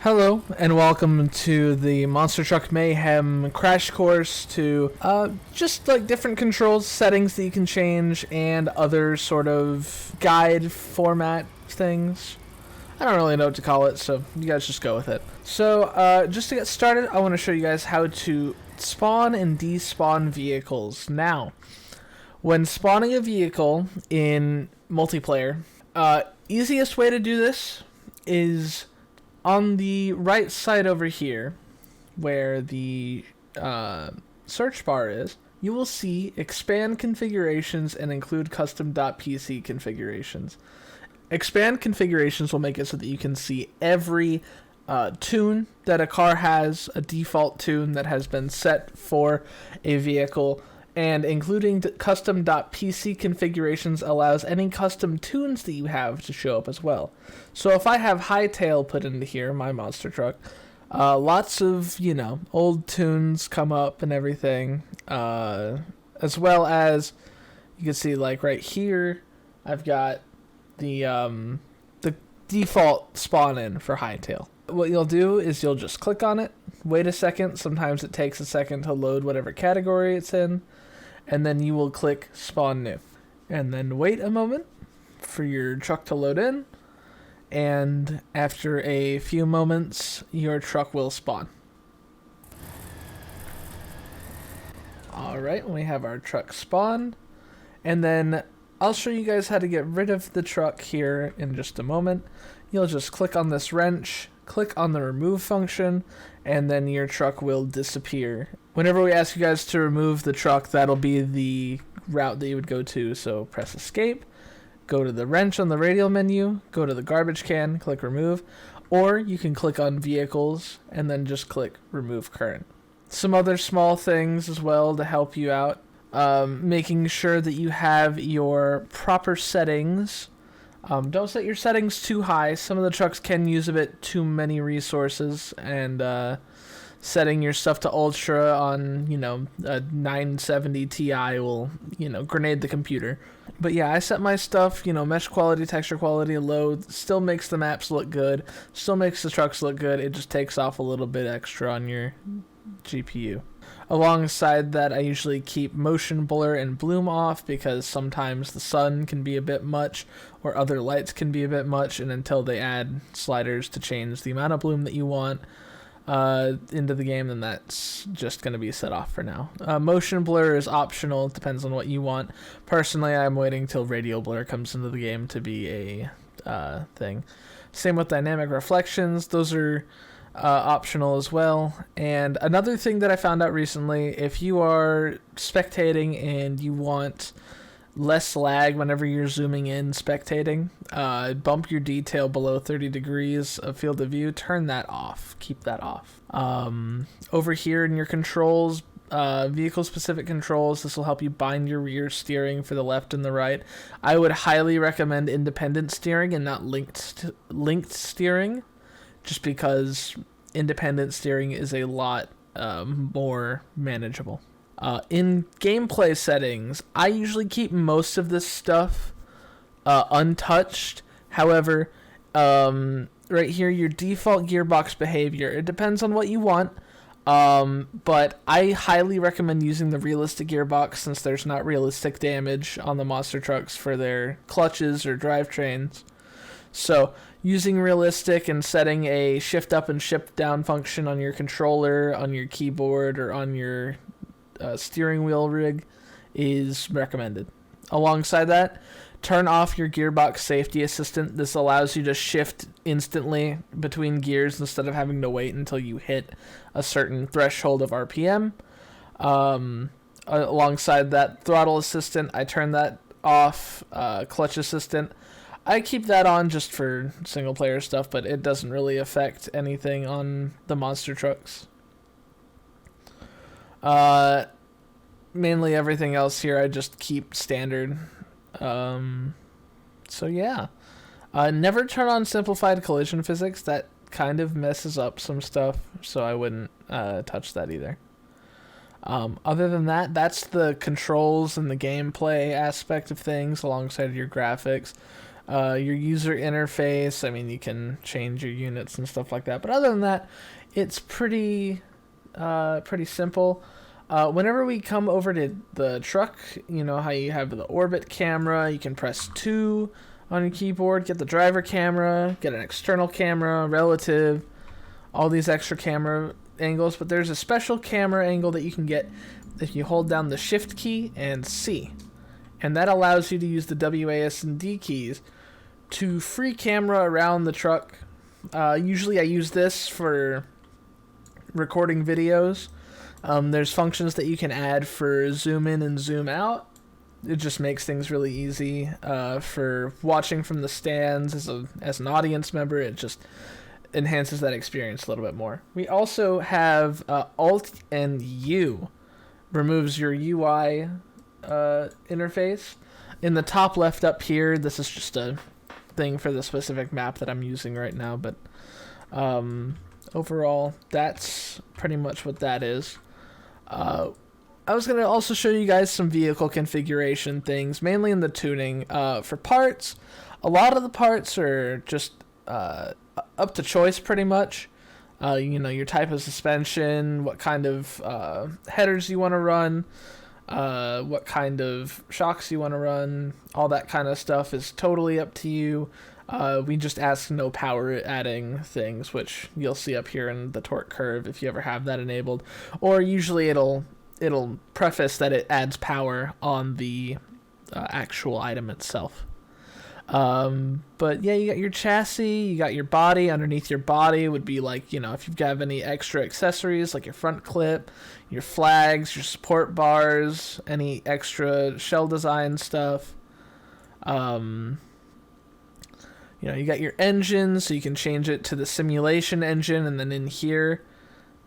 Hello and welcome to the Monster Truck Mayhem crash course to just like different controls, settings that you can change, and other sort of guide format things. I don't really know what to call it, so you guys just go with it. So just to get started, I want to show you guys how to spawn and despawn vehicles. Now, when spawning a vehicle in multiplayer, easiest way to do this is on the right side over here, where the search bar is, you will see expand configurations and include custom.pc configurations. Expand configurations will make it so that you can see every tune that a car has, a default tune that has been set for a vehicle, and including custom.pc configurations allows any custom tunes that you have to show up as well. So if I have Hightail put into here, my monster truck, lots of, old tunes come up and everything, as well as you can see, like right here, I've got the default spawn in for Hightail. What you'll do is you'll just click on it, wait a second, sometimes it takes a second to load whatever category it's in, and then you will click spawn new. And then wait a moment for your truck to load in, and after a few moments, your truck will spawn. Alright, we have our truck spawned, and then I'll show you guys how to get rid of the truck here in just a moment. You'll just click on this wrench, click on the remove function, and then your truck will disappear. Whenever we ask you guys to remove the truck, that'll be the route that you would go to. So press escape, go to the wrench on the radial menu, go to the garbage can, click remove, or you can click on vehicles and then just click remove current. Some other small things as well to help you out. Making sure that you have your proper settings. Don't set your settings too high. Some of the trucks can use a bit too many resources, and setting your stuff to ultra on, a 970 Ti will, grenade the computer. But yeah, I set my stuff, mesh quality, texture quality low. Still makes the maps look good. Still makes the trucks look good. It just takes off a little bit extra on your GPU. Alongside that, I usually keep motion blur and bloom off because sometimes the sun can be a bit much or other lights can be a bit much, and until they add sliders to change the amount of bloom that you want into the game, then that's just going to be set off for now. Motion blur is optional. It depends on what you want. Personally, I'm waiting till radial blur comes into the game to be a thing. Same with dynamic reflections. Those are optional as well. And another thing that I found out recently, if you are spectating and you want less lag whenever you're zooming in spectating, bump your detail below 30 degrees of field of view, turn that off, keep that off. Over here in your controls, vehicle specific controls, this will help you bind your rear steering for the left and the right. I would highly recommend independent steering and not linked steering, just because independent steering is a lot more manageable. In gameplay settings, I usually keep most of this stuff untouched. However, right here, your default gearbox behavior, it depends on what you want, but I highly recommend using the realistic gearbox since there's not realistic damage on the monster trucks for their clutches or drivetrains. So using realistic and setting a shift up and shift down function on your controller, on your keyboard, or on your steering wheel rig is recommended. Alongside that, turn off your gearbox safety assistant. This allows you to shift instantly between gears instead of having to wait until you hit a certain threshold of RPM. Alongside that, throttle assistant, I turn that off. Clutch assistant, I keep that on just for single player stuff, but it doesn't really affect anything on the monster trucks. Mainly everything else here I just keep standard. So yeah. Never turn on simplified collision physics. That kind of messes up some stuff, so I wouldn't touch that either. Other than that, that's the controls and the gameplay aspect of things alongside your graphics. Your user interface, I mean, you can change your units and stuff like that. But other than that, it's pretty simple. Whenever we come over to the truck, you know how you have the orbit camera, you can press 2 on your keyboard, get the driver camera, get an external camera, relative, all these extra camera angles. But there's a special camera angle that you can get if you hold down the shift key and C. And that allows you to use the WAS and D keys to free camera around the truck. Usually I use this for recording videos. There's functions that you can add for zoom in and zoom out. It just makes things really easy for watching from the stands as an audience member. It just enhances that experience a little bit more. We also have Alt and U removes your UI interface. In the top left up here, this is just a thing for the specific map that I'm using right now, but overall, that's pretty much what that is. I was going to also show you guys some vehicle configuration things, mainly in the tuning. For parts, a lot of the parts are just up to choice pretty much. You know, your type of suspension, what kind of headers you want to run, what kind of shocks you want to run, all that kind of stuff is totally up to you. We just ask no power adding things, which you'll see up here in the torque curve if you ever have that enabled. Or usually it'll preface that it adds power on the actual item itself. But yeah, you got your chassis, you got your body. Underneath your body would be like, you know, if you've got any extra accessories like your front clip, your flags, your support bars, any extra shell design stuff. You know, you got your engine, so you can change it to the simulation engine, and then in here,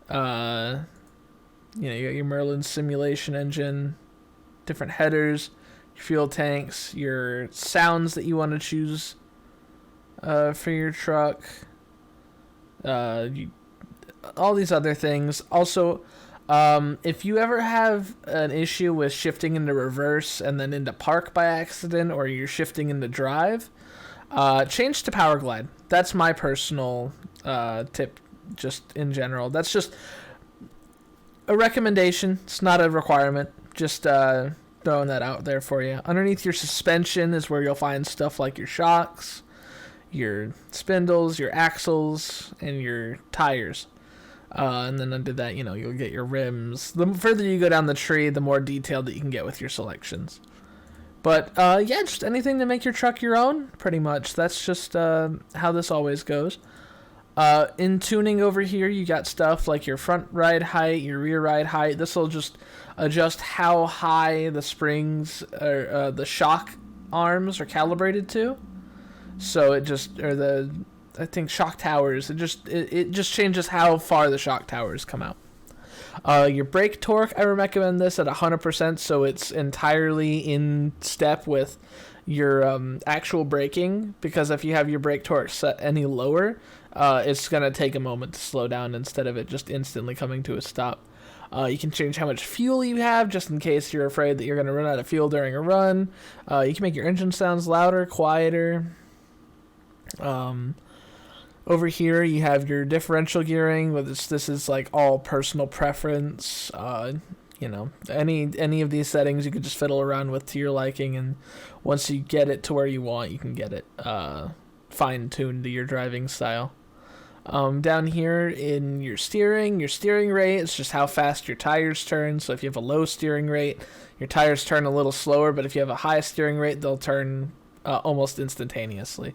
you know, you got your Merlin simulation engine, different headers, your fuel tanks, your sounds that you want to choose for your truck, all these other things. Also, if you ever have an issue with shifting into reverse and then into park by accident, or you're shifting into drive, change to power glide. That's my personal tip, just in general. That's just a recommendation. It's not a requirement. Just throwing that out there for you. Underneath your suspension is where you'll find stuff like your shocks, your spindles, your axles, and your tires. And then under that, you know, you'll get your rims. The further you go down the tree, the more detailed that you can get with your selections. But yeah, just anything to make your truck your own, pretty much. That's just how this always goes. In tuning over here, you got stuff like your front ride height, your rear ride height. This will just adjust how high the springs or the shock arms are calibrated to. So it just, or the, I think shock towers. It just changes how far the shock towers come out. Your brake torque, I recommend this at 100%, so it's entirely in step with your actual braking, because if you have your brake torque set any lower, it's going to take a moment to slow down instead of it just instantly coming to a stop. You can change how much fuel you have, just in case you're afraid that you're going to run out of fuel during a run. You can make your engine sounds louder, quieter. Over here, you have your differential gearing. This is like all personal preference. You know, any of these settings you can just fiddle around with to your liking, and once you get it to where you want, you can get it fine-tuned to your driving style. Down here in your steering rate is just how fast your tires turn. So if you have a low steering rate, your tires turn a little slower, but if you have a high steering rate, they'll turn almost instantaneously.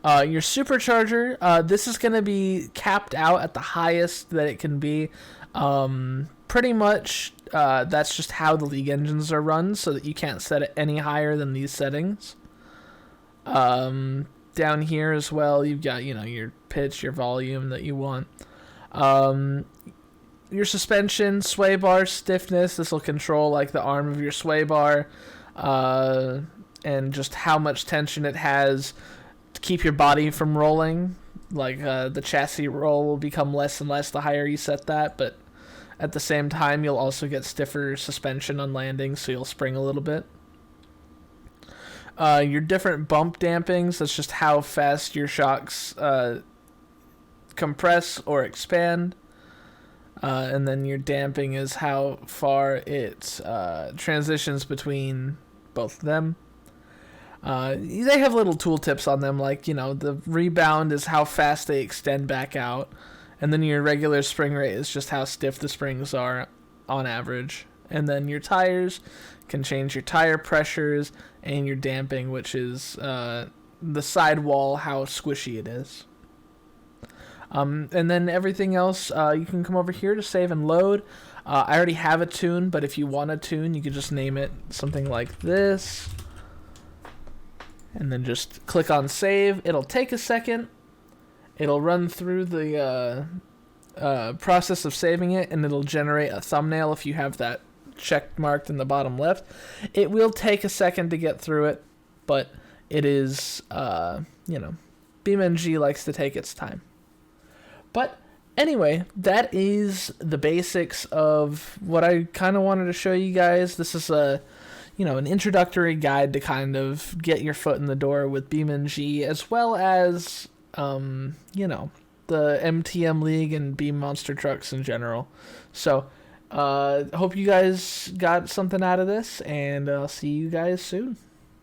Your supercharger, this is going to be capped out at the highest that it can be. Pretty much, that's just how the League engines are run, so that you can't set it any higher than these settings. Down here as well, you've got, you know, your pitch, your volume that you want. Your suspension, sway bar stiffness, this will control like the arm of your sway bar, and just how much tension it has to keep your body from rolling. Like the chassis roll will become less and less the higher you set that, but at the same time you'll also get stiffer suspension on landing, so you'll spring a little bit. Your different bump dampings, that's just how fast your shocks compress or expand. And then your damping is how far it transitions between both of them. They have little tooltips on them, like, the rebound is how fast they extend back out. And then your regular spring rate is just how stiff the springs are on average. And then your tires can change your tire pressures and your damping, which is the sidewall, how squishy it is. And then everything else, you can come over here to save and load. I already have a tune, but if you want a tune, you could just name it something like this. And then just click on save. It'll take a second. It'll run through the process of saving it, and it'll generate a thumbnail if you have that check marked in the bottom left. It will take a second to get through it, but it is, BeamNG likes to take its time. But anyway, that is the basics of what I kind of wanted to show you guys. This is an introductory guide to kind of get your foot in the door with BeamNG, as well as, the MTM League and Beam Monster Trucks in general. So, hope you guys got something out of this, and I'll see you guys soon.